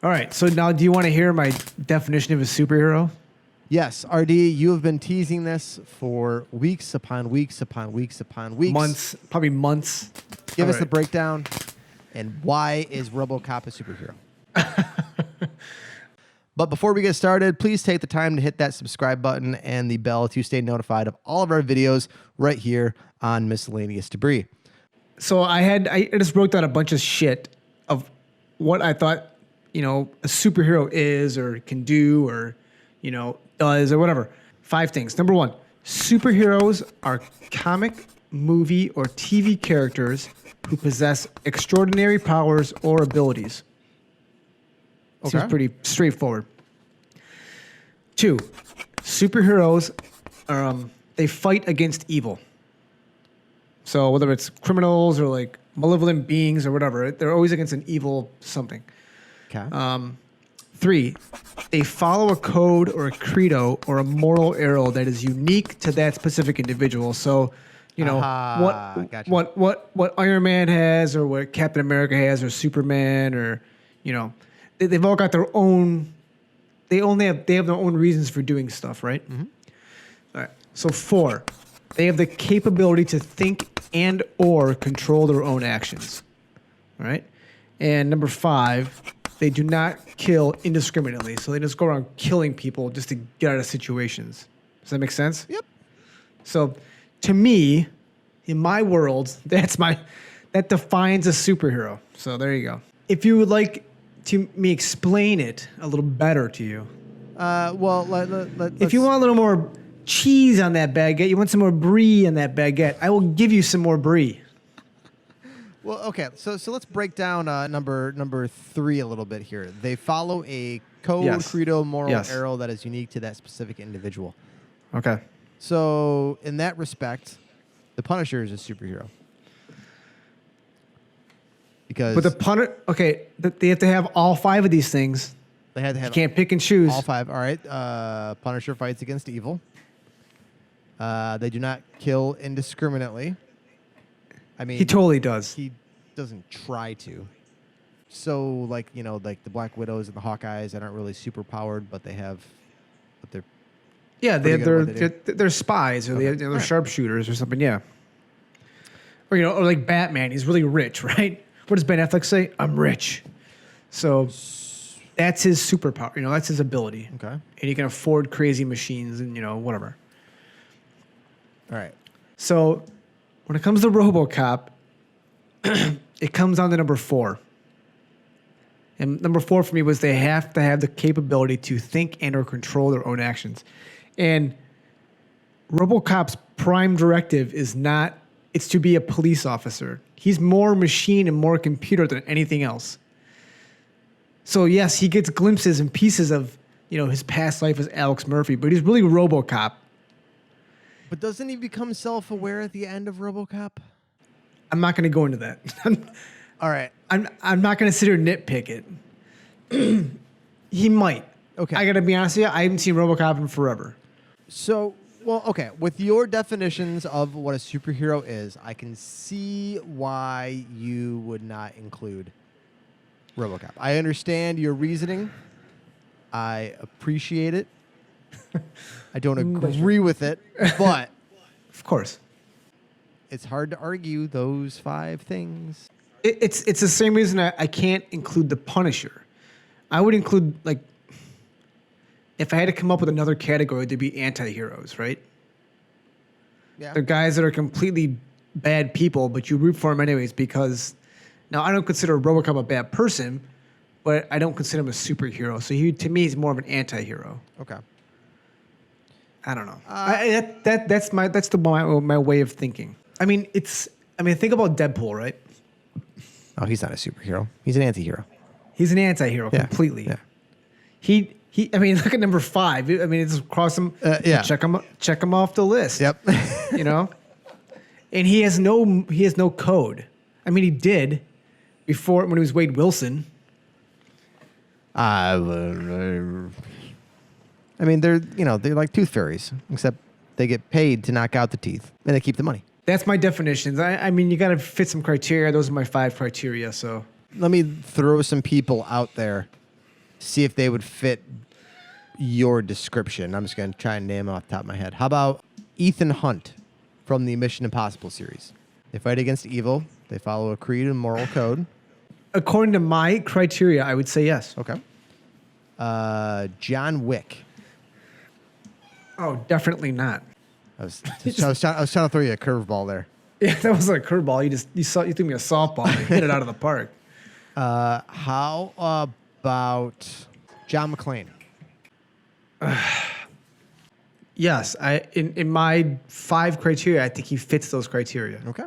All right. So now, do you want to hear my definition of a superhero? Yes, RD, you have been teasing this for weeks upon weeks upon weeks upon weeks. Months, probably months. Give us the breakdown. And why is RoboCop a superhero? But before we get started, please take the time to hit that subscribe button and the bell to stay notified of all of our videos right here on Miscellaneous Debris. So I just wrote down a bunch of shit of what I thought, a superhero is or can do or, does or whatever. 5 things. Number 1, superheroes are comic, movie, or TV characters who possess extraordinary powers or abilities. Okay. Seems pretty straightforward. 2, superheroes they fight against evil. So whether it's criminals or like malevolent beings or whatever, they're always against an evil something. Okay. 3, they follow a code or a credo or a moral arrow that is unique to that specific individual. So, gotcha. what Iron Man has or what Captain America has or Superman or, they've all got their own. They have their own reasons for doing stuff, right? Mm-hmm. All right. So 4, they have the capability to think and or control their own actions. All right. And number 5, they do not kill indiscriminately. So they just go around killing people just to get out of situations. Does that make sense? Yep. So to me, in my world, that defines a superhero. So there you go. If you would like to me explain it a little better to you. If you want a little more cheese on that baguette, you want some more brie on that baguette, I will give you some more brie. Well, okay, so let's break down number 3 a little bit here. They follow a code, credo, moral arrow that is unique to that specific individual. Okay. So in that respect, the Punisher is a superhero. Because they have to have all 5 of these things. They had to have. You can't pick and choose. All 5. All right. Punisher fights against evil. They do not kill indiscriminately. I mean, he totally does. He doesn't try to. So, like the Black Widows and the Hawkeyes that aren't really super powered, but they have, but they're they're spies or they're sharpshooters or something. Yeah. Or or like Batman, he's really rich, right? What does Ben Affleck say? I'm rich. So that's his superpower. That's his ability. Okay. And he can afford crazy machines and whatever. All right. So when it comes to RoboCop, it comes down to number 4. And number 4 for me was they have to have the capability to think and or control their own actions. And RoboCop's prime directive is it's to be a police officer. He's more machine and more computer than anything else. So yes, he gets glimpses and pieces of, his past life as Alex Murphy, but he's really RoboCop. But doesn't he become self-aware at the end of RoboCop? I'm not going to go into that. All right. I'm not going to sit here and nitpick it. He might. Okay. I got to be honest with you, I haven't seen RoboCop in forever. So, okay. With your definitions of what a superhero is, I can see why you would not include RoboCop. I understand your reasoning. I appreciate it. I don't agree with it, but of course, it's hard to argue those 5 things. It's the same reason I can't include the Punisher. I would include, if I had to come up with another category, there'd be anti-heroes, right? Yeah. They're guys that are completely bad people, but you root for them anyways because, now I don't consider RoboCop a bad person, but I don't consider him a superhero. So to me, he's more of an anti-hero. Okay. I don't know. That's my way of thinking. Think about Deadpool, right? Oh, he's not a superhero. He's an anti-hero. He's an anti-hero completely. Yeah. He look at number 5. It's cross him. Check him off the list. Yep. And he has no code. He did before when he was Wade Wilson. They're like tooth fairies, except they get paid to knock out the teeth and they keep the money. That's my definitions. You got to fit some criteria. Those are my 5 criteria. So let me throw some people out there see if they would fit your description. I'm just going to try and name them off the top of my head. How about Ethan Hunt from the Mission Impossible series? They fight against evil. They follow a creed and moral code. According to my criteria, I would say yes. Okay. John Wick. Oh, definitely not. I was trying to throw you a curveball there. Yeah, that was like a curveball. You threw me a softball and hit it out of the park. How about John McClane? Yes, in my 5 criteria, I think he fits those criteria. Okay.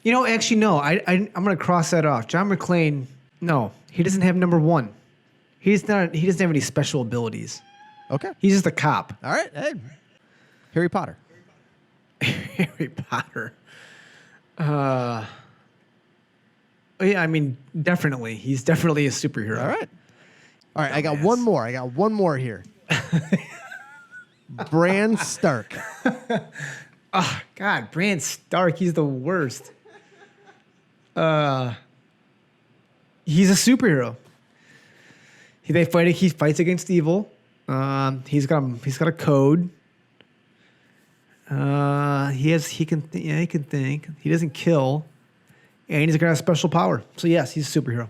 You know, actually, no. I'm going to cross that off. John McClane, no, he doesn't have number 1. He doesn't have any special abilities. Okay. He's just a cop. All right. Hey. Harry Potter. Harry Potter. Yeah, I mean, definitely. He's definitely a superhero. All right. All right. I got one more here. Bran Stark. Oh, God, Bran Stark. He's the worst. He's a superhero. He fights against evil. He's got a code. He can think. He doesn't kill, and he's got a special power. So yes, he's a superhero.